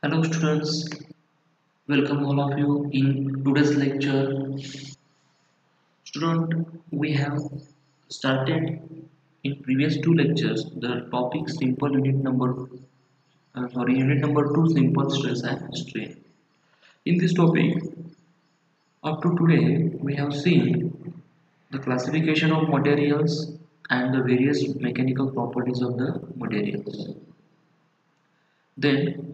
Hello students, welcome all of you in today's lecture. Student, we have started in previous two lectures the topic simple unit number 2 simple stress and strain. In this topic up to today we have seen the classification of materials and the various mechanical properties of the materials. Then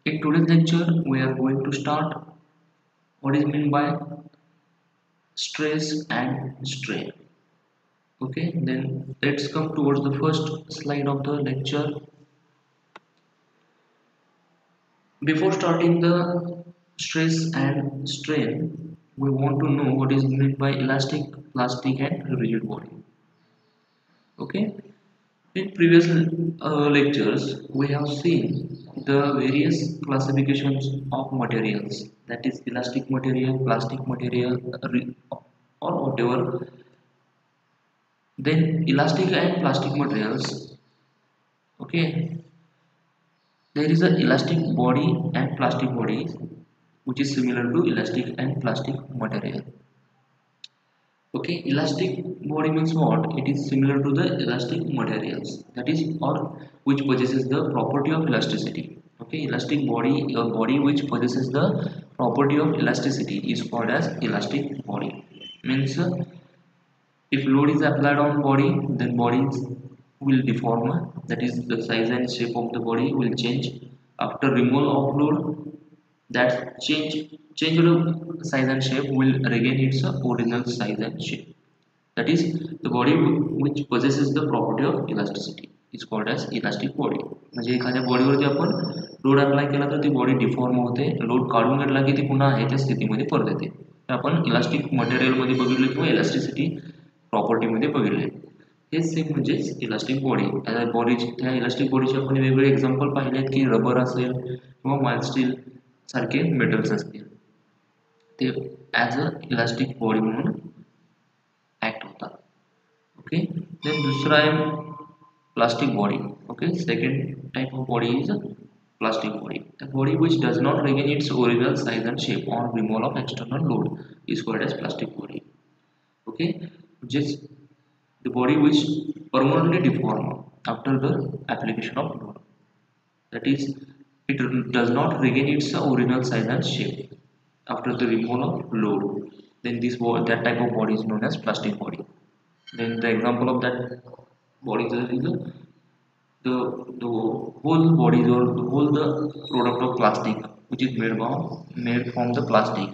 in today's lecture we are going to start what is meant by stress and strain. Okay, then let's come towards the first slide of the lecture. Before starting the stress and strain, we want to know what is meant by elastic, plastic and rigid body. Okay, in previous lectures we have seen the various classifications of materials, that is elastic material, plastic material, or whatever. Then elastic and plastic materials. Okay, there is a elastic body and plastic body which is similar to elastic and plastic material. Okay, elastic body means what? It is similar to the elastic materials, that is, or which possesses the property of elasticity. Okay, elastic body, a body which possesses the property of elasticity is called as elastic body. Means if load is applied on body, then bodies will deform, that is the size and shape of the body will change. After removal of load, that changed size and shape will regain its original size and shape. That is the body which possesses the property of elasticity is called as elastic body. म्हणजे एखाद्या बॉडीवरती आपण load apply केला तर ती body deform होते, load काढून घेतला की ती पुन्हा आहे त्या स्थितीमध्ये परत येते. आपण इलास्टिक मटेरियलमध्ये बघितले किंवा इलास्टिसिटी प्रॉपर्टीमध्ये बघितले. हेच सेम म्हणजेच इलास्टिक बॉडी. बॉडीची त्या इलास्टिक बॉडीचे आपण वेगवेगळे एक्झाम्पल पाहिले आहेत की रबर असेल किंवा माइल्ड स्टील सारखे मेटल्स असतील, ते ॲज अ इलास्टिक बॉडी म्हणून ॲक्ट होतात. ओके, देन दुसरा आहे plastic body. Okay, second type of body is plastic body. A body which does not regain its original size and shape on removal of external load is called as plastic body. Okay, just the body which permanently deform after the application of load, that is it does not regain its original size and shape after the removal of load, then that type of body is known as plastic body. Then the example of that body is the whole bodies or the whole the product of plastic which is made from the plastic,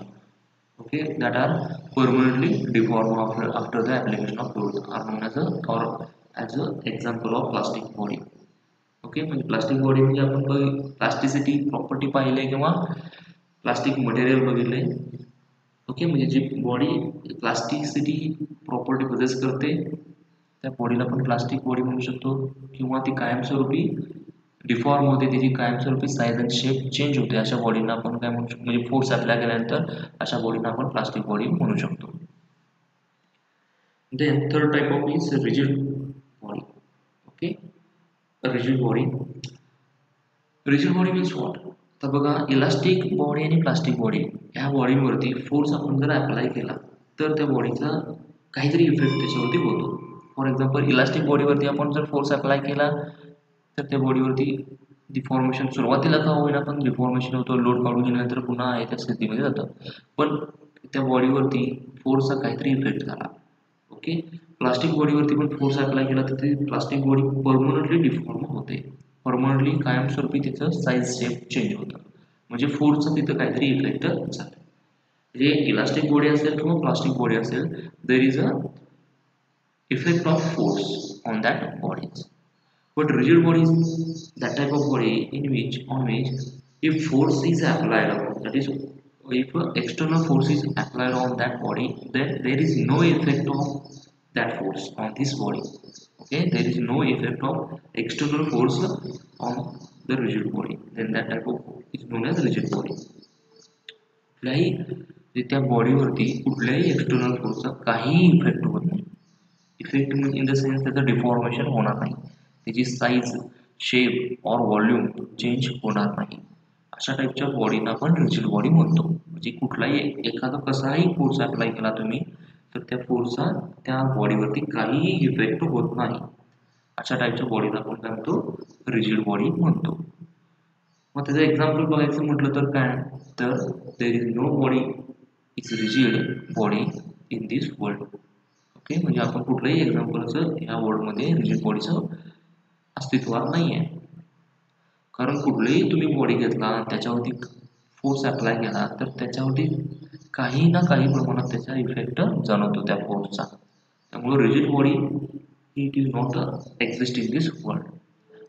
okay, that are permanently deformed after the application of load are known as a example of plastic body. Okay, म्हणजे plastic body म्हणजे आपण plasticity property पाहिले किंवा plastic material बघितले. Okay, म्हणजे जी body plasticity property poses करते त्या बॉडीला आपण प्लास्टिक बॉडी म्हणू शकतो, किंवा ती कायमस्वरूपी डिफॉर्म होते, त्याची कायमस्वरूपी साईज अँड शेप चेंज होते, अशा बॉडीना आपण काय म्हणू शकतो, म्हणजे फोर्स अप्लाय केल्यानंतर अशा बॉडीना आपण प्लास्टिक बॉडी म्हणू शकतो. Then third type of is rigid body. Okay, rigid body. Rigid body means what? तर बघा, इलास्टिक बॉडी आणि प्लास्टिक बॉडी ह्या बॉडीवरती फोर्स आपण जर अप्लाय केला तर त्या बॉडीचा काहीतरी इफेक्ट त्याच्यावरती होतो. फॉर एक्झाम्पल इलास्टिक बॉडीवरती आपण जर फोर्स अप्लाय केला तर त्या बॉडीवरती डिफॉर्मेशन सुरुवातीला का होईना पण डिफॉर्मेशन होतं, लोड काढून गेल्यानंतर पुन्हा आहे त्या स्थितीमध्ये जातं, पण त्या बॉडीवरती फोर्सचा काहीतरी इफेक्ट झाला. ओके, प्लास्टिक बॉडीवरती पण फोर्स अप्लाय केला तर ती प्लास्टिक बॉडी परमनंटली डिफॉर्म होते, परमनंटली कायमस्वरूपी तिचं साईज शेप चेंज होतं, म्हणजे फोर्सचं तिथं काहीतरी इफेक्ट झालं. म्हणजे इलास्टिक बॉडी असेल किंवा प्लास्टिक बॉडी असेल, देर is a effect of force on that bodies. But rigid body is that type of body on which if force is applied, that is if external force is applied on that body, then there is no effect of that force on this body. Okay, there is no effect of external force on the rigid body, then that type of is known as rigid body. कुठल्याही त्या बॉडीवरती कुठल्याही external फोर्सचा काहीही effect होत नाही. Effect in the sense त्याचं deformation होणार नाही, त्याची साईज शेप और व्हॉल्यूम चेंज होणार नाही. अशा टाईपच्या बॉडीना आपण रिजिड बॉडी म्हणतो. म्हणजे कुठलाही एखादा कसाही फोर्स अप्लाय केला तुम्ही तर त्या फोर्सचा त्या बॉडीवरती काहीही इफेक्ट होत नाही. अशा टाईपच्या बॉडीला आपण काय म्हणतो, रिजिड बॉडी म्हणतो. मग त्याचं एक्झाम्पल बघायचं म्हटलं तर काय, तर there is no body is rigid body in this world. Okay, म्हणजे आपण कुठलंही एक्झाम्पलचं ह्या वर्ल्डमध्ये रिजिड बॉडीचं अस्तित्वात नाही आहे. कारण कुठलीही तुम्ही बॉडी घेतला त्याच्यावरती फोर्स अप्लाय केला तर त्याच्यावरती काही ना काही प्रमाणात त्याचा इफेक्ट जाणवतो त्या फोर्सचा. त्यामुळे rigid body it is not exist in this world.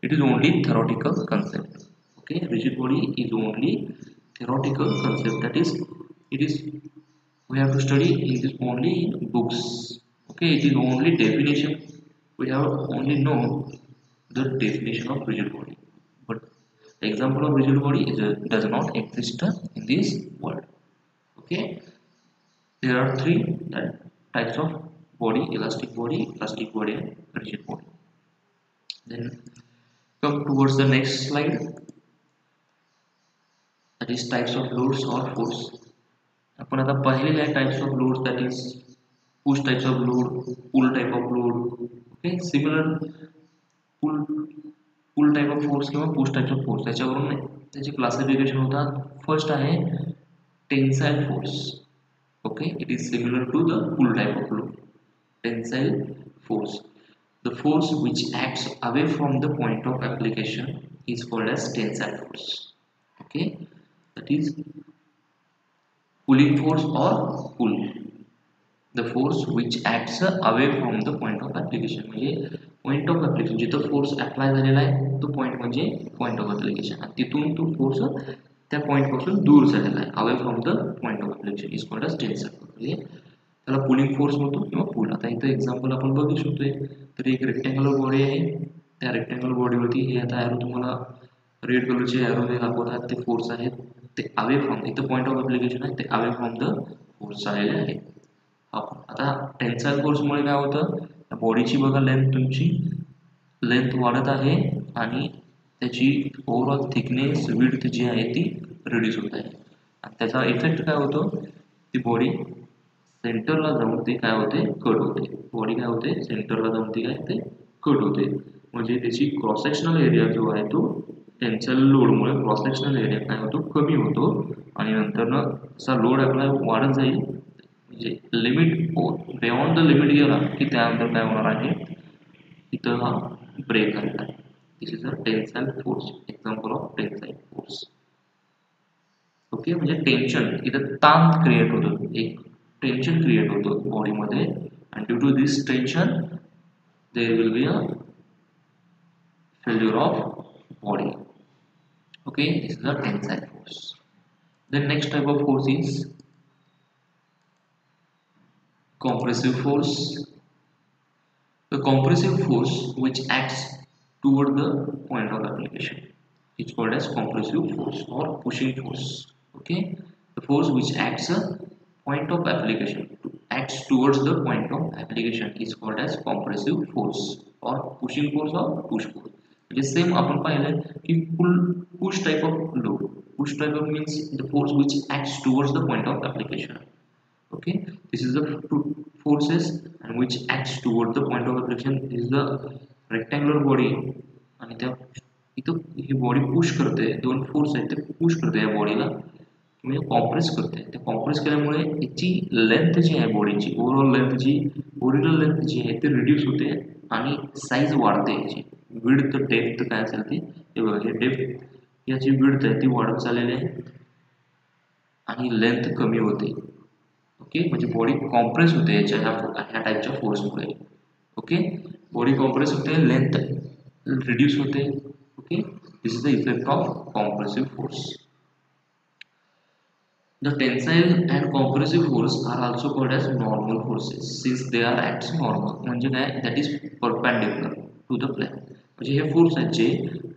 It is only theoretical concept. Okay, rigid body is only theoretical concept, that is it is we have to study in this only in books. Okay, it is only definition, we have only know the definition of rigid body, but the example of rigid body is does not exist in this world. Okay, there are three types of body: elastic body and rigid body. Then come towards the next slide, that is types of loads or force. आपण आता पाहिलेले आहे types of loads, that is push types of load, pull type of load. Okay, similar pull type of force किंवा push types of force त्याच्यावरून त्याची classification होतात. First आहे tensile force. Okay, it is similar to the pull type of load. Tensile force, the force which acts away from the point of application is called as tensile force. Okay, that is pulling force or pull. The force which acts away from the point of application, म्हणजे point of application जिथं force apply झालेला आहे तो point म्हणजे point of application, आणि तिथून तो force त्या पॉइंट पासून दूर झालेला आहे, away from the point of application, is called as tensile force. म्हणजे त्याला पुलिंग फोर्स म्हणतो किंवा पुल. आता इथं एक्झाम्पल आपण बघू शकतोय, तर एक रेक्टँग्युलर बॉडी आहे, त्या रेक्टँग्युलर बॉडीवरती हे आता ॲरो तुम्हाला रेड कलरचे ॲरो जे दाखवतात ते फोर्स आहेत, ते अवे फ्रॉम, इथं पॉइंट ऑफ ऍप्लिकेशन आहे ते अवे फ्रॉम द फोर्स आलेले आहे. आता टेन्साइल फोर्समुळे काय होतं, बॉडीची बघा लेंथ, तुमची लेंथ वाढत आहे आणि त्याची ओव्हरऑल थिकनेस विड्थ जी आहे ती रिड्यूस होत आहे, आणि त्याचा इफेक्ट काय होतो, ती बॉडी सेंटरला जाऊन ते काय होते, कट होते. बॉडी काय होते, सेंटरला जाऊन ती काय ते कट होते. म्हणजे त्याची क्रॉस सेक्शनल एरिया जो आहे तो टेन्साइल लोडमुळे क्रॉस सेक्शनल एरिया काय होतो, कमी होतो, आणि नंतर असा लोड आपला वाढत जाईल, म्हणजे लिमिट बियॉन्ड द लिमिट गेला की त्यानंतर काय होणार आहे, इथं हा ब्रेक आलेला आहे. This is a tensile force, example of tensile force. Okay, म्हणजे टेन्शन, इथं ताण क्रिएट होतं, एक टेन्शन क्रिएट होतं बॉडीमध्ये, and due to this tension there will be a failure of body. Okay, this is the tensile force. The next type of force is compressive force. The compressive force which acts toward the point of application is called as compressive force or pushing force. Okay, the force which acts a point of application, acts towards the point of application is called as compressive force or pushing force or push force. म्हणजे same आपण पाहिलं की push type of load, push type of means the force which acts towards the point of application. Okay, this is the two forces and which acts toward the point of application is the rectangular body, आणि त्या इथं ही body push करते, दोन force आहेत ते push करते या बॉडीला, म्हणजे कॉम्प्रेस करते. ते कॉम्प्रेस केल्यामुळे याची लेंथ जी आहे बॉडीची, ओव्हरऑल लेंथ जी, ओरिजिनल लेंथ जी आहे ती रिड्यूस होते आणि साईज वाढते याची, विड्थ डेप्थ काय असेल ती, हे बघा हे डेप्थ, याची विड्थ आहे ती वाढत चाललेली आहे आणि लेंथ कमी होते. ओके, म्हणजे बॉडी कॉम्प्रेस होते याच्या ह्या टाईपच्या फोर्समुळे. ओके, बॉडी कॉम्प्रेस होते, लेंथ रिड्यूस होते. Okay, this is the effect of compressive force. The tensile and compressive force are also called as normal forces since they are acts normal. म्हणजे काय, that is perpendicular to the plane. म्हणजे हे force आहेत जे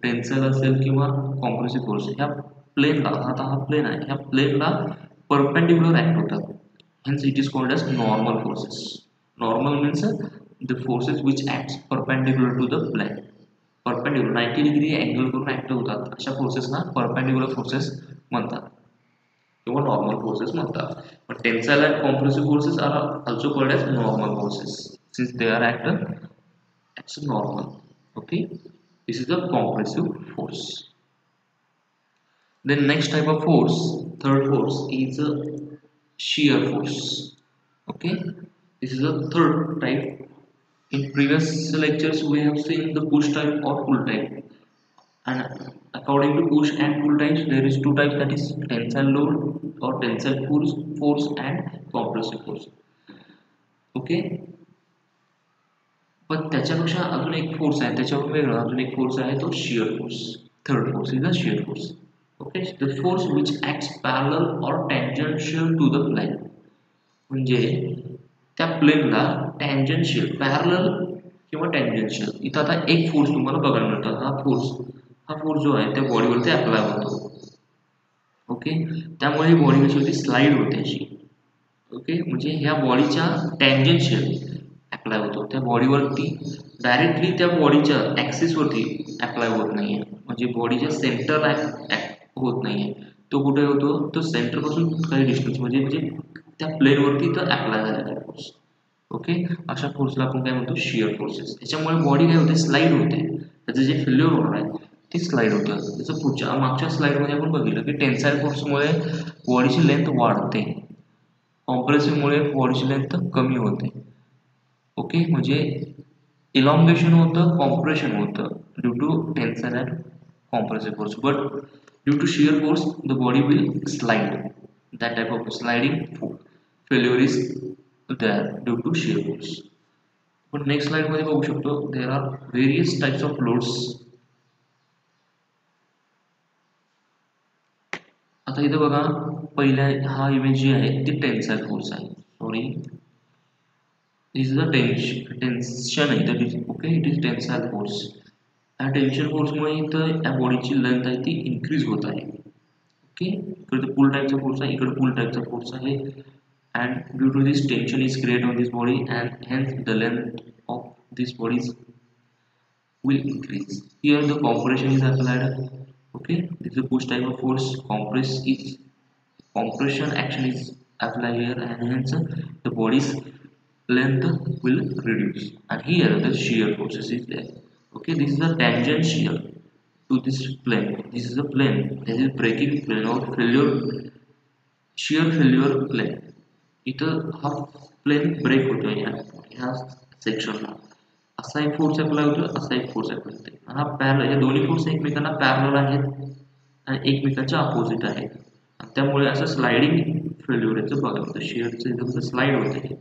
tensile असेल किंवा compressive force ह्या प्लेनला, आता हा प्लेन आहे, ह्या प्लेनला परपेंडिक्युलर ऍक्ट होतात. Hence it is called as normal forces. Normal means the forces which acts perpendicular to the plane. Perpendicular 90 degree angle करून ऍक्टिव्ह होतात अशा फोर्सेसना परपेंडिक्युलर फोर्सेस म्हणतात किंवा नॉर्मल फोर्सेस म्हणतात. पण tensile and compressive forces are also called as normal forces since they are as normal. Okay, this is the compressive force. Then next type of force, third force is a shear force. Okay, this is a third type. In previous lectures we have seen the push type or pull type, and according to push and pull types there is two types, that is tensile load or tensile force and compressive force. Okay, पण त्याच्यापेक्षा अजून एक force आहे, त्याच्यावर वेगळा अजून एक force आहे तो shear force. Third force is a shear force. Okay, the force which acts parallel or tangential to the plane. म्हणजे त्या प्लेनला टँजन्शियल, पॅरलल किंवा टँजन्शियल, इथं आता एक फोर्स तुम्हाला बघायला मिळतो. हा फोर्स जो आहे त्या बॉडीवरती अप्लाय होतो. ओके, त्यामुळे ही बॉडी कशी होती, स्लाइड होते अशी. ओके, म्हणजे ह्या बॉडीच्या टँजन्शियल अप्लाय होतो त्या बॉडीवरती, डायरेक्टली त्या बॉडीच्या ॲक्सिसवरती अप्लाय होत नाहीये, म्हणजे बॉडीच्या सेंटर होत नाहीये. तो कुठे होतो, तो सेंटरपासून काही डिस्टन्स म्हणजे त्या प्लेनवरती तो अप्लाय झालेला फोर्स. ओके, अशा फोर्सला आपण काय म्हणतो, शियर फोर्सेस. त्याच्यामुळे बॉडी काय होते, स्लाइड होते. त्याचं जे फेल्युअर होणार आहे ती स्लाइड होतं. त्याचं पुढच्या मागच्या स्लाइडमध्ये आपण बघितलं की टेन्साइल फोर्समुळे बॉडीची लेंथ वाढते, कॉम्प्रेसिव्हमुळे बॉडीची लेंथ कमी होते. ओके, म्हणजे इलॉंगेशन होतं, कॉम्प्रेशन होतं due to tensile and compressive force. But due to shear force the body will slide. That type of sliding failure is there due to shear force. पण next स्लाइडमध्ये बघू शकतो there are various types of loads. आता इथं बघा, पहिल्या हा image जी आहे ती टेन्साइल फोर्स आहे. Sorry, this is the tension आहे. that is okay, it is tensile force. या टेन्शन फोर्समुळे इथं या बॉडीची लेंथ आहे ती इन्क्रीज होत आहे. ओके, इकडे पुल टाईपचा फोर्स आहे, इकडे पुल टाईपचा फोर्स आहे, and due to this tension is create on this body and hence the length of this bodies will increase. Here the compression is applied. Okay, this is a push type of force. Compression action is applied here, and hence the body's length will reduce. And here the shear forces is there. Okay, this is the tangent shear to this plane. This is a plane. This is breaking plane or shear failure plane. इथं हा plain break होतो ह्या सेक्शनला. असा एक force apply होतो, असा एक force apply होतो. हा पॅरल, या दोन्ही फोर्स एकमेकांना पॅरल आहेत आणि एकमेकांच्या अपोजिट आहेत. त्यामुळे असं स्लायडिंग फेल्युअर याचं बघा होतं, शेअरचं इथं कसं स्लाइड होतं.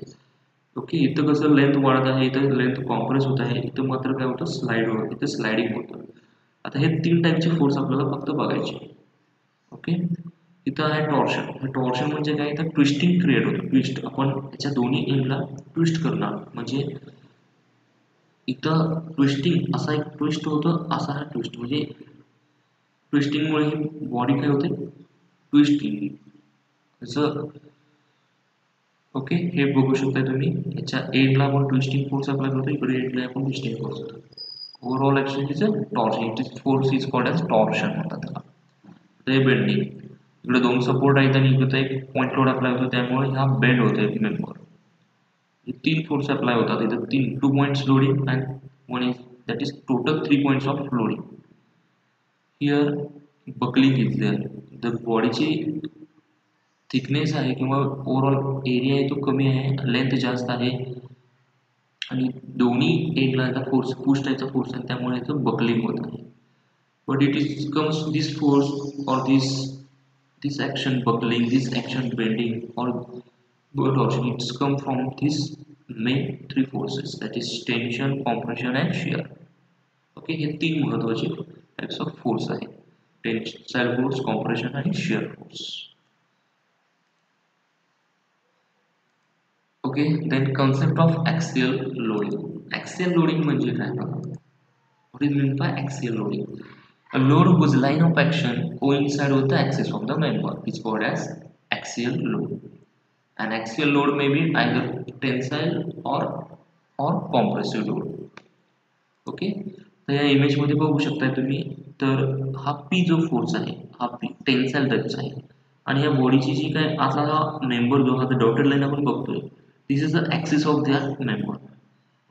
ओके, इथं कसं लेंथ वाढत आहे, इथं लेंथ कॉम्प्रेस होत आहे, इथं मात्र काय होतं, स्लाइड होतं, इथं स्लायडिंग होतं. आता हे तीन टाईपचे फोर्स आपल्याला फक्त बघायचे. ओके, इथं आहे टॉर्शन. हे टॉर्शन म्हणजे काय, इथं ट्विस्टिंग क्रिएट होतं. ट्विस्ट, आपण याच्या दोन्ही एंडला ट्विस्ट करणार, म्हणजे इथं ट्विस्टिंग, असा एक ट्विस्ट होतं, असा हा ट्विस्ट, म्हणजे ट्विस्टिंगमुळे बॉडी काय होते, ट्विस्टिंग जसं. ओके, हे बघू शकता तुम्ही, याच्या एंडला आपण ट्विस्टिंग फोर्स अप्लाय करतो, इकडे एंडला आपण ट्विस्टिंग फोर्स होतो. Overall action is a torsion. It is force is called as torsion म्हणतात त्याला. ते बेंडिंग, इकडे दोन सपोर्ट आहेत आणि इकडे एक पॉईंट लोड अप्लाय होतो, त्यामुळे हा बेंड होतो मेंबर. तीन फोर्स अप्लाय होतात इथं, तीन, 2 points loading and one is that is total 3 points of loading. Here buckling is there. The बॉडीची थिकनेस आहे किंवा ओव्हरऑल एरिया आहे तो कमी आहे, लेंथ जास्त आहे आणि दोन्ही एंडला फोर्स, पुश टाईपचा फोर्स आहे, त्यामुळे इथं बकलिंग होत आहे. But it is comes this force और this action buckling, this action bending or torsion, it's come from these main three forces, that is tension, compression and shear. Okay, हे तीन महत्त्वाचे टाइप्स ऑफ फोर्स आहेत, tensile force, compression आणि shear force. Okay, then concept of axial loading. Axial loading म्हणजे काय बघा, what is mean by axial loading? A load whose line of action coincide with the axis of the member is called as axial load. An axial load may be either tensile or compressive load. Okay, तर या इमेजमध्ये बघू शकताय तुम्ही, तर हा P जो force आहे हा पी टेन्साईल टाईपचा आहे आणि या बॉडीची जी काय आता हा मेंबर जो हा डॉटेड लाईन आपण बघतोय, this is the axis of that member.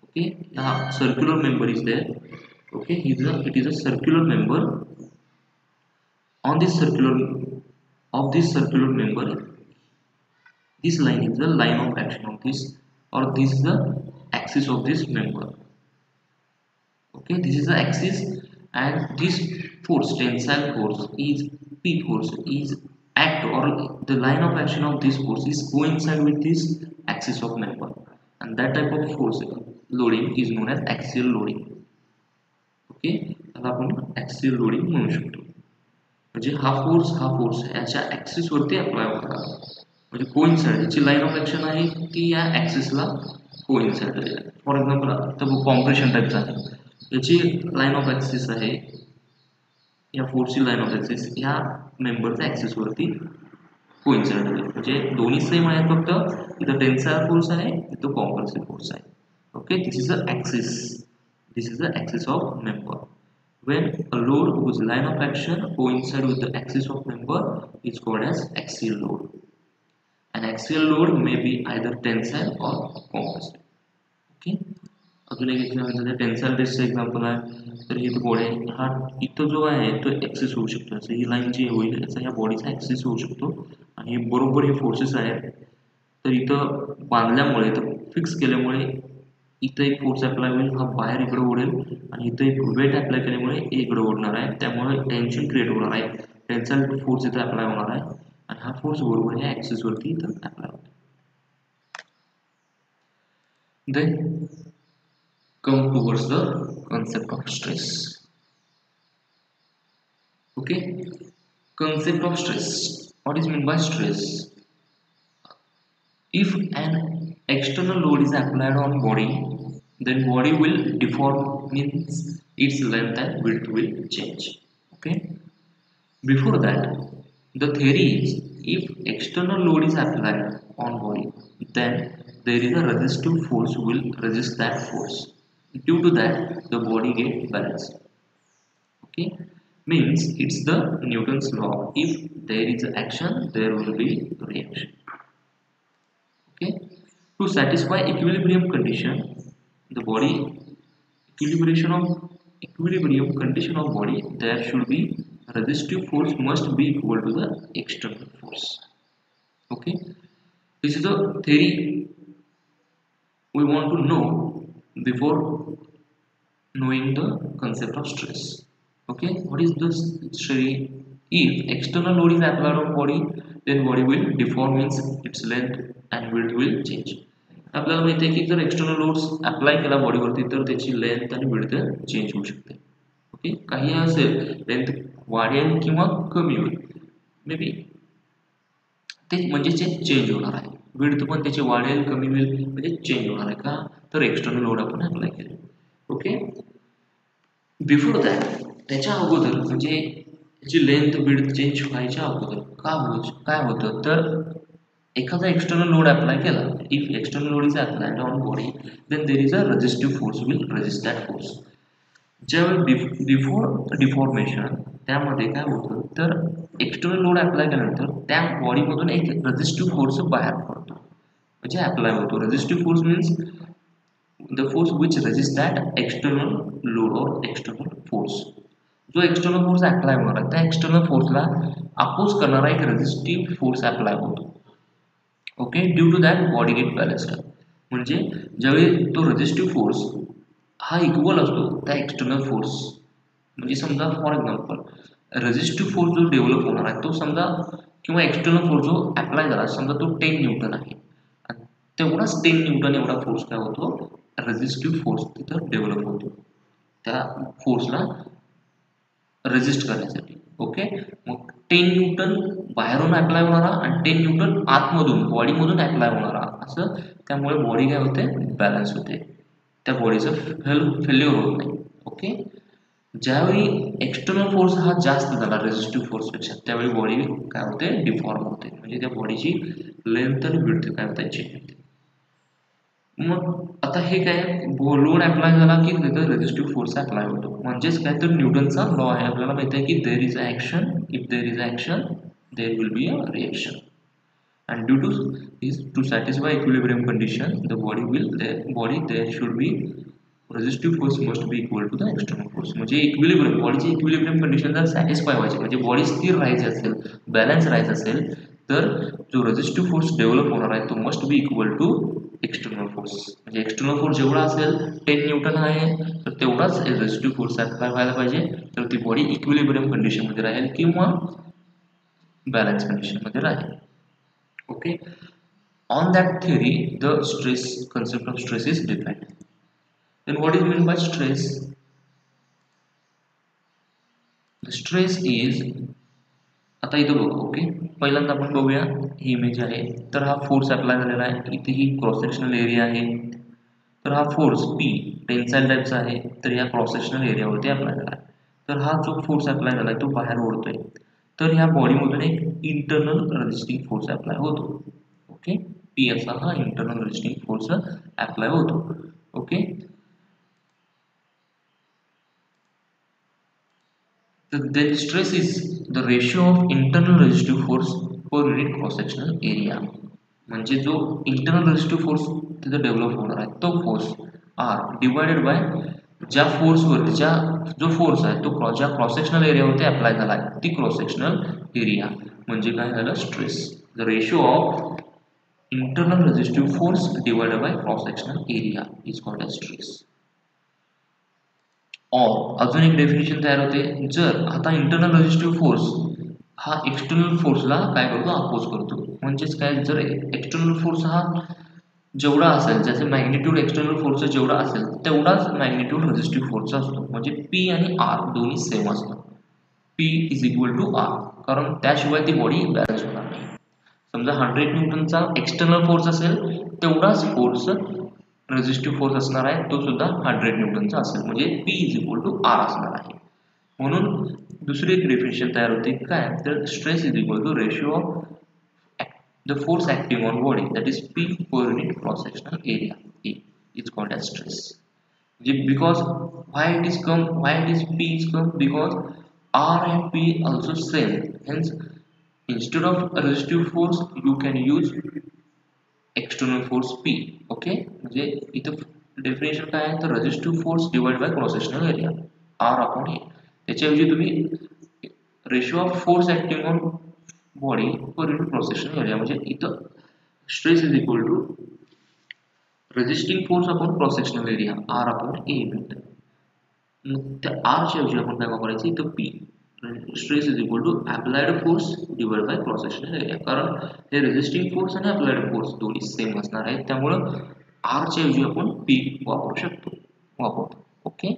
Okay, हा circular member is there. Okay, it is a circular member. On this circular member, this line is the line of action of this, or this is the axis of this member. Okay, this is the axis, and this force, tensile force, is P force, is act, or the line of action of this force is coincide with this axis of member, and that type of force loading is known as axial loading. Okay, त्याला आपण axial loading म्हणू शकतो. म्हणजे हा force याच्या axis वरती apply होता, म्हणजे कोइन्साइड, याची लाईन ऑफ ॲक्शन आहे ती या ॲक्सिसला कोइन्साइड आहे. फॉर एक्झाम्पल आता कॉम्प्रेशन टाईपचा आहे, याची लाईन ऑफ ॲक्सिस आहे, या फोर्सची लाईन ऑफ ॲक्सिस या मेंबरच्या ॲक्सिस वरती कोइन्साइड आहे. म्हणजे दोन्ही सेम आहेत, फक्त इथं टेन्साईल फोर्स आहे, इथं कॉम्प्रेसिव फोर्स आहे. Okay, this is the axis. This is the axis of member. When a load whose line of action coincide with the axis of member is called as axial load. An axial load may be either tensile or compressive. Okay. अजून एक example tensile टेस्टचं example आहे. तर ही body हा इथं जो आहे तो axis होऊ शकतो, असं ही लाईन जी होईल याचा ह्या बॉडीचा ॲक्सिस होऊ शकतो आणि बरोबर हे फोर्सेस आहेत. तर इथं बांधल्यामुळे, तर फिक्स केल्यामुळे इथं एक फोर्स अप्लाय होईल, हा बाहेर इकडे ओढेल आणि इथं एक वेट अप्लाय केल्यामुळे इकडे ओढणार आहे, त्यामुळे टेन्शन क्रिएट होणार आहे. टेन्साईल फोर्स इथं अप्लाय होणार आहे आणि हा फोर्स बरोबर ह्या ॲक्सिस वरती इथं अप्लाय होतो. Then come towards the concept of stress. Okay, concept of stress. What is meant by stress? If an external load is applied on body, then body will deform, means its length and width will change. Okay, before that, the theory is if external load is applied on body, then there is a resistive force will resist that force. Due to that, the body gets balanced. Okay, means it's the Newton's law. If there is action, there will be reaction. Okay, to satisfy equilibrium condition, the body equilibrium condition of body, there should be resistive force must be equal to the external force. Okay, this is the theory we want to know before knowing the concept of stress. Okay, what is this theory? If external load is applied on body, then body will deform, means its length and width will change. आपल्याला माहिती आहे की जर external loads apply केला बॉडीवरती तर त्याची length आणि width change होऊ शकते. ओके, काही असेल लेंथ वाढेल किंवा कमी होईल, मे बी ते म्हणजे चेंज होणार आहे. विड्थ पण त्याची वाढेल कमी होईल म्हणजे चेंज होणार आहे. का तर एक्सटर्नल लोड आपण अप्लाय केले. ओके, बिफोर दॅट, त्याच्या अगोदर म्हणजे त्याची लेंथ विड्थ चेंज व्हायच्या अगोदर काय होतं तर एखादा एक्सटर्नल लोड अप्लाय केला, if external load is applied on body, then there is a resistive force will resist that force. ज्यावेळी बिफोर डिफॉर्मेशन त्यामध्ये काय होतं तर एक्सटर्नल लोड अप्लाय केल्यानंतर त्या बॉडीमधून एक रेजिस्टिव्ह फोर्स बाहेर पडतो, म्हणजे अप्लाय होतो. Resistive force means the force which resist that external load और एक्सटर्नल फोर्स. जो एक्सटर्नल फोर्स अप्लाय होणार आहे त्या एक्सटर्नल फोर्सला अपोज करणारा एक रेजिस्टिव्ह फोर्स अप्लाय होतो. Okay, due to that body get balanced. म्हणजे ज्यावेळी तो रेजिस्टिव्ह फोर्स हा इक्वल असतो त्या एक्सटर्नल फोर्स, म्हणजे समजा फॉर एक्झाम्पल रेजिस्टिव्ह फोर्स जो डेव्हलप होणार आहे तो समजा किंवा एक्सटर्नल फोर्स जो अप्लाय झाला समजा तो 10 न्यूटन आहे, तेवढाच 10 न्यूटन एवढा फोर्स काय होतो रेजिस्टिव्ह फोर्स तिथं डेव्हलप होतो त्या फोर्सला रेजिस्ट करण्यासाठी. ओके, मग 10 न्यूटन बाहेरून अप्लाय होणारा आणि 10 न्यूटन आतमधून बॉडीमधून अप्लाय होणारा, असं त्यामुळे बॉडी काय होते बॅलन्स होते, त्या बॉडीचं फेल्युअर होत नाही. ओके, ज्यावेळी एक्सटर्नल फोर्स हा जास्त झाला रेजिस्टिव्ह फोर्सपेक्षा त्यावेळी बॉडी काय होते डिफॉर्म होते, म्हणजे त्या बॉडीची लेंथ आणि विड्थ काय होते चेंज होते. मग आता हे काय लोड अप्लाय झाला की तिथं रेझिस्टिव्ह फोर्स अप्लाय होतो. म्हणजेच काय तर न्यूटनचा लॉ आहे. आपल्याला माहिती आहे की there is action, if there is action there will be a reaction. And due to is to satisfy equilibrium condition, the body there should be resistive force must be equal to the external force. म्हणजे equilibrium बॉडीची equilibrium condition जर satisfy व्हायची म्हणजे body स्थिर राहायची असेल, balance राहायचं असेल, तर जो रेझिस्टिव्ह फोर्स डेव्हलप होणार आहे तो must be equal to external force. म्हणजे एक्सटर्नल फोर्स जेवढा असेल 10 न्यूटन आहे तर तेवढाच रेझिस्टिव्ह फोर्स अप्लाय व्हायला पाहिजे, तर ती बॉडी इक्विलिब्रियम कंडिशनमध्ये राहील किंवा बॅलन्स कंडिशनमध्ये राहील. Okay, on that theory the concept of stress is defined. Then what is meant by stress? The stress is, आता इथं बघू. ओके, पहिल्यांदा आपण बघूया ही इमेज आहे. तर हा फोर्स अप्लाय झालेला आहे. इथे ही क्रॉस सेक्शनल एरिया आहे. तर हा फोर्स P टेन्साइल टाईपचा आहे. तर या क्रॉस सेक्शनल एरियावरती अप्लाय झाला आहे. तर हा जो फोर्स अप्लाय झाला आहे तो बाहेर ओढतोय. तर ह्या बॉडीमधून एक इंटरनल रेझिस्टिंग फोर्स अप्लाय होतो. ओके, P असा हा इंटरनल रेझिस्टिंग फोर्स अप्लाय होतो. Okay, then stress is the ratio of internal resistive force per unit cross sectional area. म्हणजे जो इंटरनल रेझिस्टिव्ह फोर्स तिथं डेव्हलप होणार आहे तो फोर्स R डिवायडेड बाय ज्या फोर्सवरती जो फोर्स आहे तो ज्या क्रॉस सेक्शनल एरियावरती अप्लाय झाला आहे ती क्रॉस सेक्शनल एरिया म्हणजे काय झालं stress. The ratio of internal resistive force divided by cross sectional area is called as stress. और अजून एक डेफिनेशन तयार होते. जर आता इंटरनल रेझिस्टिव्ह फोर्स हा एक्सटर्नल फोर्सला काय करतो अपोज करतो. म्हणजेच काय जर एक्सटर्नल फोर्स हा जेवढा असेल ज्याचे मॅग्निट्यूड एक्सटर्नल फोर्सचा जेवढा असेल तेवढाच मॅग्निट्यूड रेझिस्टिव्ह फोर्सचा असतो. म्हणजे P आणि R दोन्ही सेम असतात. P is equal to R, कारण त्याशिवाय ती बॉडी बॅलन्स होणार नाही. समजा 100 न्यूटनचा एक्सटर्नल फोर्स असेल तेवढाच फोर्स रेझिस्टिव्ह फोर्स असणार आहे तो सुद्धा 100 न्यूटनचा असेल म्हणजे P is equal to R असणार आहे. म्हणून दुसरी एक डेफिनेशन तयार होते काय तर stress is equal to ratio of the force acting on body that is P per unit cross sectional area A is called as stress. Because why it is P is come because R and P also same, hence instead of resistive force you can use external force P. okay, म्हणजे इथं definition काय आहे तर resistive force divide by cross sectional area R upon A. त्याच्याऐवजी तुम्ही ratio of force acting on body per unit cross sectional area म्हणजे इथं stress is equal to resisting force upon cross sectional area R upon A भेटतं. मग त्या R च्या ऐवजी आपण काय वापरायचं इथं P. Stress is equal to applied force divide by cross sectional area, कारण हे रेझिस्टिंग फोर्स आणि अप्लाइड फोर्स दोन्ही सेम असणार आहेत त्यामुळं R च्या ऐवजी आपण P वापरतो. ओके,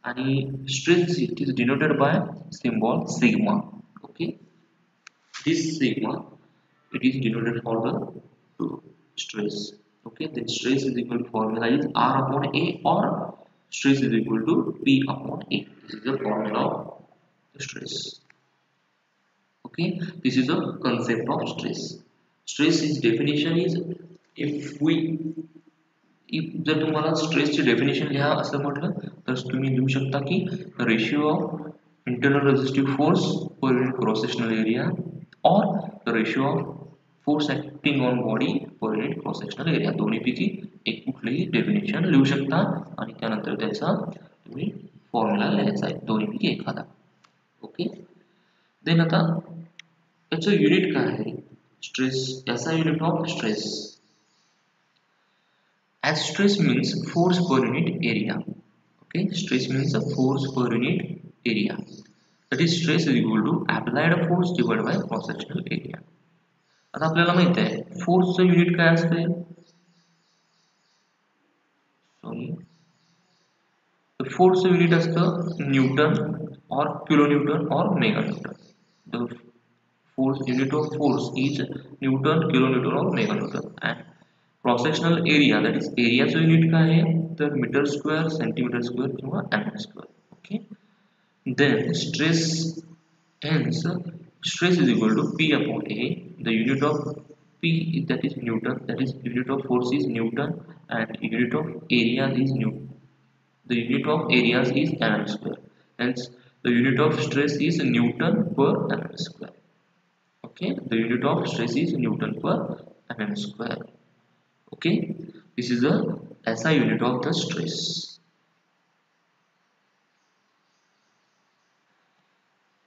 आणि stress it is denoted by symbol sigma. Okay, this sigma it is denoted for the stress. Okay, then stress is equal to formula is R upon A or stress is equal to P upon A. This is the formula of the stress. Okay, this is the concept of stress. Stress is definition is if जर तुम्हाला स्ट्रेसची definition लिहा असं म्हटलं तर तुम्ही लिहू शकता की ratio of internal resistive force per unit cross sectional area और the ratio of force acting on body per unit cross sectional area. दोन्हीपैकी एक कुठलीही डेफिनेशन लिहू शकता आणि त्यानंतर त्याचा तुम्ही फॉर्म्युला लिहायचा आहे दोन्हीपैकी एखादा. ओके, देन आता याचं युनिट काय आहे स्ट्रेस. याचा unit of stress as stress means force per unit area. Okay, stress means a force per unit area. That is stress is equal to applied force divided by cross sectional area. आता आपल्याला माहित आहे फोर्सचं unit काय असते. फोर्सचं unit असतं newton or kilo newton or mega newton. The force unit of force is newton, kilo newton or mega newton. And cross sectional area that is एरियाचं unit काय आहे तर मीटर स्क्वेअर, सेंटीमीटर स्क्वेअर किंवा M square. Okay, then stress, hence stress is equal to P upon A. The unit of P that is Newton, that is unit of force is Newton, and unit of area is Newton. The unit of areas is mm square. Hence, the unit of stress is Newton per mm square. Okay, the unit of stress is Newton per mm square. Okay, this is the SI unit of the stress.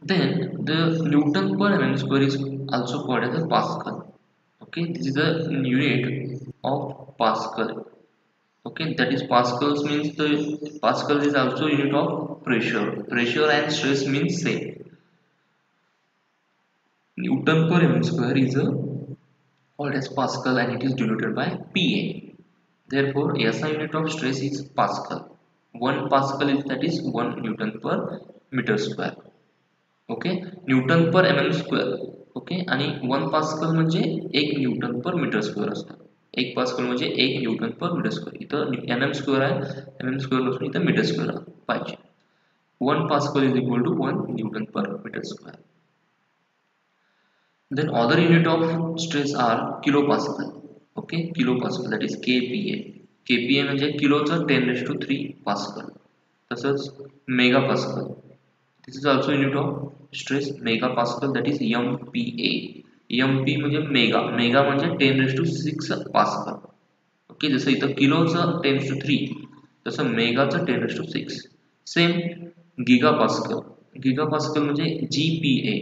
Then the Newton per mm square is also called as a Pascal. Okay, this is the unit of Pascal. Okay, that is Pascals means the Pascal is also unit of pressure. Pressure and stress means same. Newton per mm square is a called as Pascal and it is denoted by PA. Therefore, SI unit of stress is Pascal. 1 Pascal is that is 1 Newton per meter square. Okay newton per mm square okay आणि 1 pascal म्हणजे 1 newton per metre square असतं 1 pascal म्हणजे 1 newton per metre square इथं mm square आहे mm square नसून इथं metre square पाहिजे 1 pascal is equal to 1 newton per metre square then other unit of stress are kilopascal okay kilopascal that is kPa म्हणजे किलोचं 10⁻³ pascal तसंच megapascal this is also unit of stress megapascal that is MPa MP म्हणजे mega म्हणजे 10⁻⁶ pascal okay जसं इथं किलोचं 10⁻³ तसं मेगाचं 10⁻⁶ same gigapascal म्हणजे GPa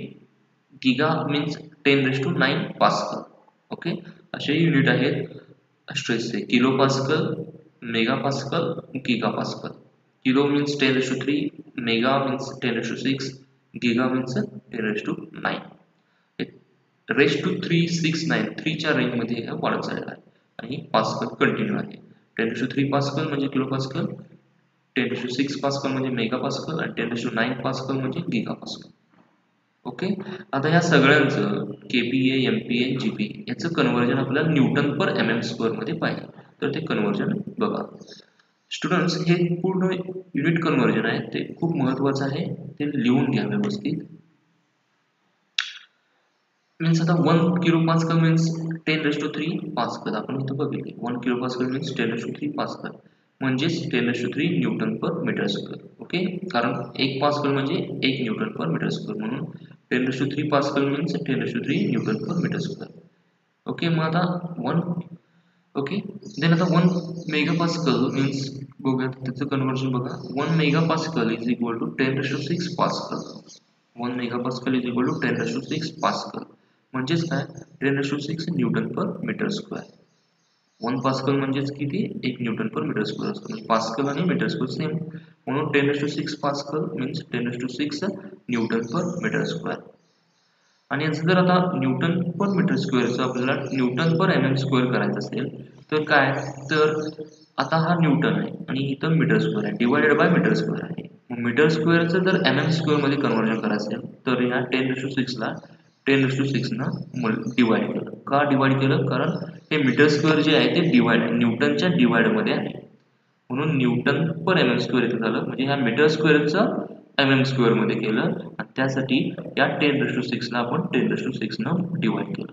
giga means 10⁹ pascal okay असे युनिट आहेत स्ट्रेसचे kilopascal megapascal gigapascal kilo means 10⁻³ mega means 10⁻⁶ giga means 10⁻⁹ raise to 369 3 च्या रेंज मध्ये वाढत चाललेला आहे आणि पास्कल कंटिन्यू आहे 10⁻³ पास्कल म्हणजे किलोपास्कल 10⁻⁶ पास्कल म्हणजे मेगापास्कल आणि 10⁻⁹ पास्कल म्हणजे गिगापास्कल ओके आता ह्या सगळ्यांचं KPa MPa GPa याचं कन्वर्जन आपल्याला न्यूटन पर mm स्क्वेअर मध्ये पाहिजे तर ते कन्वर्जन बघा स्टुडंट्स हे पूर्ण युनिट कन्वर्जन आहे ते खूप महत्त्वाचं आहे ते लिहून घ्या व्यवस्थित मीन्स आता 1 किलो पास्कल मीन्स 10⁻³ पास्कल आपण इथं बघितले 1 किलो पास्कल मीन्स 10⁻³ पास्कल म्हणजेच 10⁻³ Newton per metre square okay कारण 1 पास्कल म्हणजे 1 न्यूटन पर मीटर स्क्वेअर म्हणून 10⁻³ pascal means 10⁻³ Newton per metre square okay मग आता 1 ओके देन आता 1 मेगापास्कल मीन्स बघूया त्याचं कन्वर्जन बघा 1 megapascal is equal to 10⁻⁶ pascal 1 megapascal is equal to 10⁻⁶ pascal म्हणजेच काय 10⁻⁶ newton per metre square 1 pascal म्हणजेच किती 1 न्यूटन पर मीटर स्क्वेअर असतो म्हणजे पास्कल आणि मीटर स्क्वेअर सेम म्हणून 10⁻⁶ pascal means 10⁻⁶ newton per metre square आणि याचं जर आता न्यूटन पर मीटर स्क्वेअरचं आपल्याला न्यूटन पर mm स्क्वेअर करायचं असेल तर काय तर आता हा न्यूटन आहे आणि इथं मीटर स्क्वेअर आहे डिवायडेड बाय मीटर स्क्वेअर आहे मीटर स्क्वेअरचं जर mm स्क्वेअर मध्ये कन्वर्जन करायचं असेल तर ह्या 10⁻⁶ ला 10⁻⁶ न डिवाइड केलं का डिवाइड केलं कारण हे मीटर स्क्वेअर जे आहे ते डिवाइड न्यूटनच्या डिवाइड मध्ये आहे म्हणून न्यूटन पर mm स्क्वेअर इथं झालं म्हणजे ह्या मीटर स्क्वेअरचं mm स्क्वेअर मध्ये केलं आणि त्यासाठी या 10⁻⁶ ला आपण 10⁻⁶ न डिवाइड केलं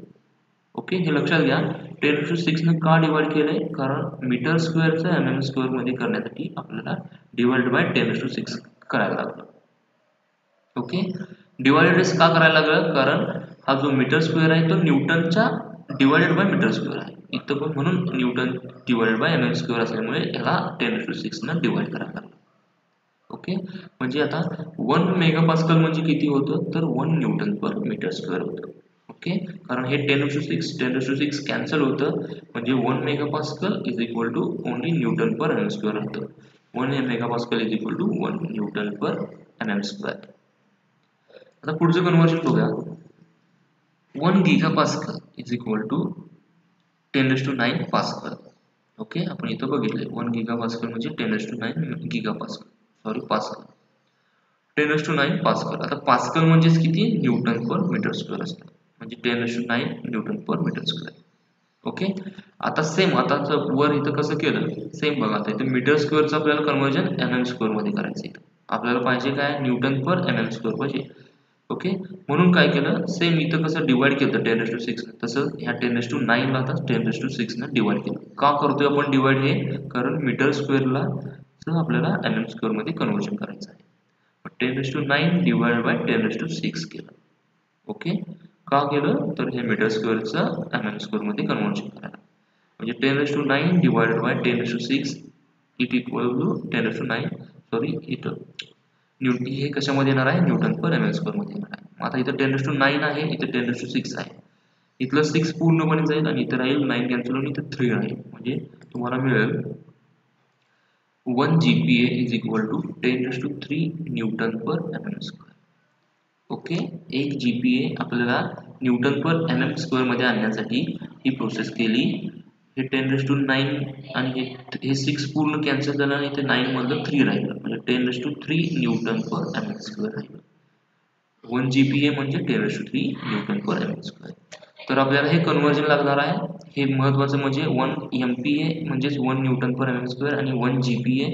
ओके हे लक्षात घ्या 10⁻⁶ न का डिवाइड केलंय कारण मीटर स्क्वेअरचं mm स्क्वेअर मध्ये करण्यासाठी आपल्याला डिवाइड बाय 10⁻⁶ करायला लागलं ओके डिवाइडेड का करायला लागलं कारण हा जो मीटर स्क्वेअर आहे तो न्यूटनच्या डिवाइडेड बाय मीटर स्क्वेअर आहे इथं पण म्हणून Newton divided by mm square असल्यामुळे याला 10⁻⁶ न डिवाइड करायला लागलं ओके म्हणजे आता 1 मेगापास्कल म्हणजे किती होतं तर 1 न्यूटन पर मीटर स्क्वेअर होतं ओके कारण हे 10⁻⁶ कॅन्सल होतं म्हणजे 1 megapascal is equal to only newton per mm square होतं 1 megapascal is equal to 1 newton per mm square आता पुढचं कन्वर्जन बघूया 1 gigapascal is equal to 10⁹ pascal okay आपण इथं बघितले 1 गिगापास्कल म्हणजे 10⁹ गिगापास्कल सॉरी पास्कल 10⁹ पास्कल आता पास्कल म्हणजेच किती न्यूटन पर मीटर स्क्वेअर असतं म्हणजे 10⁹ Newton per metre square okay आता सेम आता वर इथं कसं केलं सेम बघा आता इथं मीटर स्क्वेअरचं आपल्याला कन्वर्जन mm स्क्वेअर मध्ये करायचं इथं आपल्याला पाहिजे काय न्यूटन पर mm स्क्वेअर पाहिजे ओके, म्हणून काय केलं, सेम इथं कसं डिवाइड केलं 10⁶ तसं ह्या 10⁹ ला आता 10⁶ ने डिवाइड केलं. का करतोय आपण डिवाइड हे, कारण मीटर स्क्वेअरला आपल्याला mm² मध्ये कन्वर्जन करायचं आहे. 10⁹ डिवाइड बाय 10⁶ केलं. ओके, का केलं, तर हे मीटर स्क्वेअरचं mm² मध्ये कन्वर्जन करायला. म्हणजे 10⁹ divided by 10⁶ it equal to 10⁹, sorry इथं हे कशामध्ये येणार आहे, न्यूटन पर mm² मध्ये येणार आहे. आता इथं 10⁹ आहे, इथं 10⁶ आहे. इथलं 6 पूर्णपणे जाईल आणि इथं राहील 9 कॅन्सल होऊन इथं 3 राहील. म्हणजे तुम्हाला मिळेल 1 GPa is equal to 10⁵ newton per mm². Okay, 1 GPa आपल्याला न्यूटन पर mm² मध्ये आणण्यासाठी ही प्रोसेस केली. हे 10⁹ आणि हे 6 पूर्ण कॅन्सल झालं आणि इथे 9 मधलं 3 राहिलं, म्हणजे 10⁵ न्यूटन पर mm² राहिलं. 1 GPa म्हणजे 10⁵ न्यूटन पर mm². तर आपल्याला हे कन्वर्जन लागणार आहे. हे महत्वाचं म्हणजे 1 MPa म्हणजेच 1 न्यूटन पर mm² आणि 1 GPa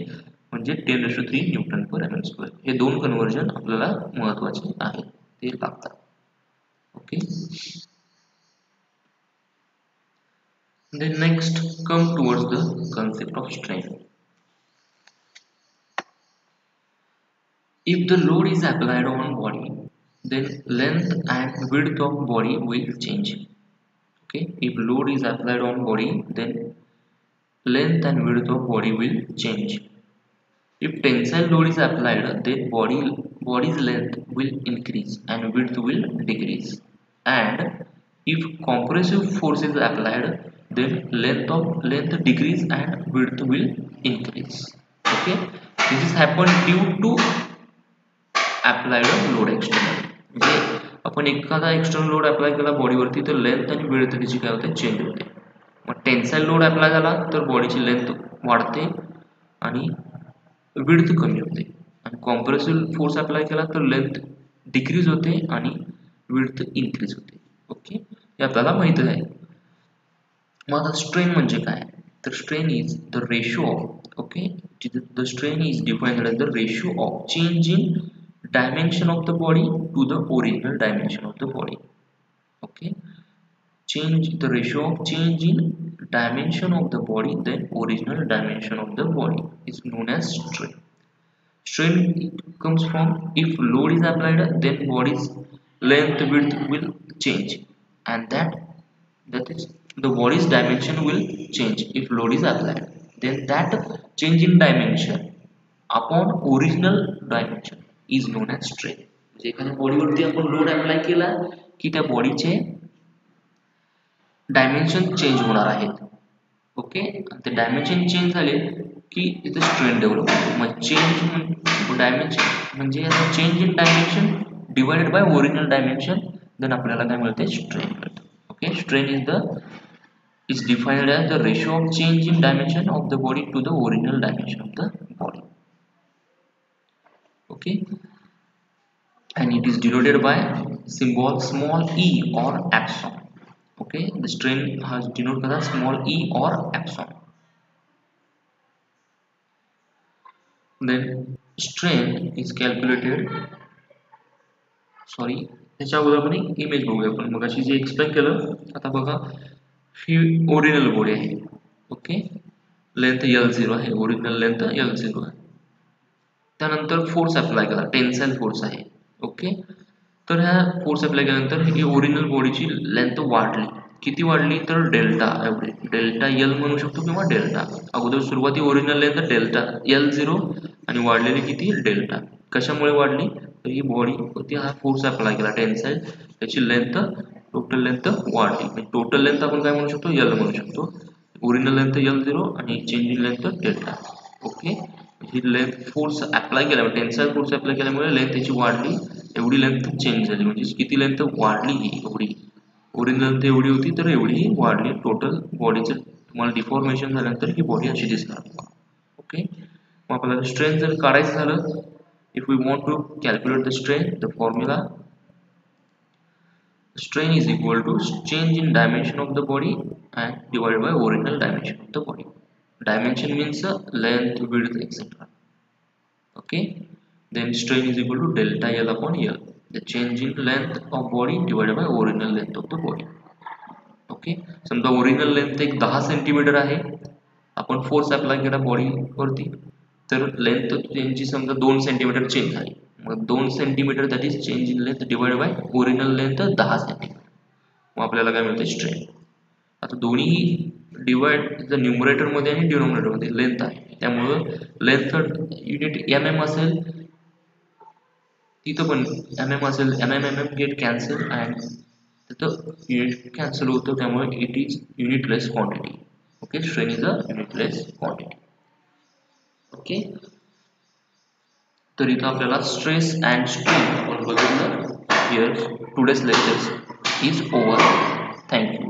म्हणजे 10⁵ न्यूटन पर mm². हे दोन कन्वर्जन आपल्याला महत्वाचे आहेत, ते लागतात. Okay, then next come towards the concept of strain. If the load is applied on body, then length and width of body will change. Okay, if load is applied on body, then length and width of body will change. If tensile load is applied, then body's length will increase and width will decrease. And if compressive force is applied, then length decrease and width will increase. Okay, this is happen due to applied load external. म्हणजे आपण एखादा external load apply केला बॉडीवरती तर length आणि width त्याची काय होते, change होते. मग टेन्साइल लोड अप्लाय झाला तर बॉडीची लेंथ वाढते आणि विड्थ कमी होते, आणि कॉम्प्रेसिव्ह फोर्स अप्लाय केला तर लेंथ डिक्रीज होते आणि विड्थ इन्क्रीज होते. ओके, हे आपल्याला माहित आहे. मग आता स्ट्रेन म्हणजे काय, तर strain is the ratio of, okay, the strain is defined as the ratio of change in dimension of the body to the original dimension of the body. Okay, the ratio of change in dimension of the body then original dimension of the body is known as strain. Strain comes from if load is applied, then body's length width will change, and that is the body's dimension will change if load is applied. Then that change in dimension upon original dimension is known as strain. म्हणजे एखाद्या बॉडीवरती आपण load apply केला की त्या बॉडीचे dimension change होणार आहेत. Okay, ते डायमेन्शन चेंज झाले की इथे स्ट्रेन डेव्हलप होतो. मग चेंज डायमेन्शन म्हणजे change in dimension divided by original dimension, then आपल्याला काय मिळते, स्ट्रेन मिळते. Okay, strain is defined as the ratio of change in dimension of the body to the original dimension of the body. Okay, and it is denoted by symbol small e or epsilon. Okay, the strain has denoted by small e or epsilon. Then strain is calculated, sorry, त्याच्या अगोदर आपण एक image बघूया. आपण मग अशी जे explain केलं, आता बघा ही ओरिजिनल बॉडी आहे. ओके, लेंथ L0 आहे, ओरिजिनल लेंथ L0 आहे. त्यानंतर फोर्स अप्लाय केला, टेन्साइल फोर्स आहे. ओके, तर ह्या फोर्स अप्लाय केल्यानंतर ही ओरिजिनल बॉडीची लेंथ वाढली. किती वाढली, तर डेल्टा एवढी, डेल्टा L म्हणू शकतो किंवा डेल्टा. अगोदर सुरुवाती ओरिजिनल लेंथ डेल्टा L0 आणि वाढलेली किती, डेल्टा. कशामुळे वाढली, तर ही बॉडी होती, हा फोर्स अप्लाय केला टेन्साइल, त्याची लेंथ टोटल लेंथ वाढली. टोटल लेंथ आपण काय म्हणू शकतो, L म्हणू शकतो. ओरिजिनल लेंथ L0 आणि change in length delta. Okay, he length force apply केल्यामुळे, टेन्साइल फोर्स अप्लाय केल्यामुळे लेंथ त्याची वाढली, एवढी लेंथ चेंज झाली. म्हणजे किती लेंथ वाढली, ही एवढी. ओरिजिनल लेंथ एवढी होती तर एवढी वाढली. टोटल बॉडीचं तुम्हाला डिफॉर्मेशन झाल्यानंतर ही बॉडी अशी दिसणार. ओके, मग आपल्याला स्ट्रेन जर काढायचं झालं, if we want to calculate the strain, the formula strain is equal to change in dimension of the body and divided by original dimension of the body. Dimension means length, width, etc. Okay, then strain is equal to delta L upon L. The change in length of body divided by original length of the body. Okay, समजा original length एक 10 centimetre आहे, आपण force apply केला बॉडीवरती, तर length त्यांची समजा 2 centimetre change झाली. मग 2 centimetre that is change in length divide by original length 10 centimetre. मग आपल्याला काय मिळते? स्ट्रेन. आता दोन्ही डिवाइड द न्यूमरेटरमध्ये आणि डिनोमिनेटरमध्ये लेंथ आहे, त्यामुळं लेंथ युनिट mm असेल, तिथं पण mm असेल, mm गेट कॅन्सल अँड तिथं युनिट कॅन्सल होतं, त्यामुळे it is unitless quantity. Okay, strain is a unitless quantity. Okay, तर इथं आपल्याला स्ट्रेस अँड स्ट्रेन आपण बघितलं. Here today's lectures is over. Thank you.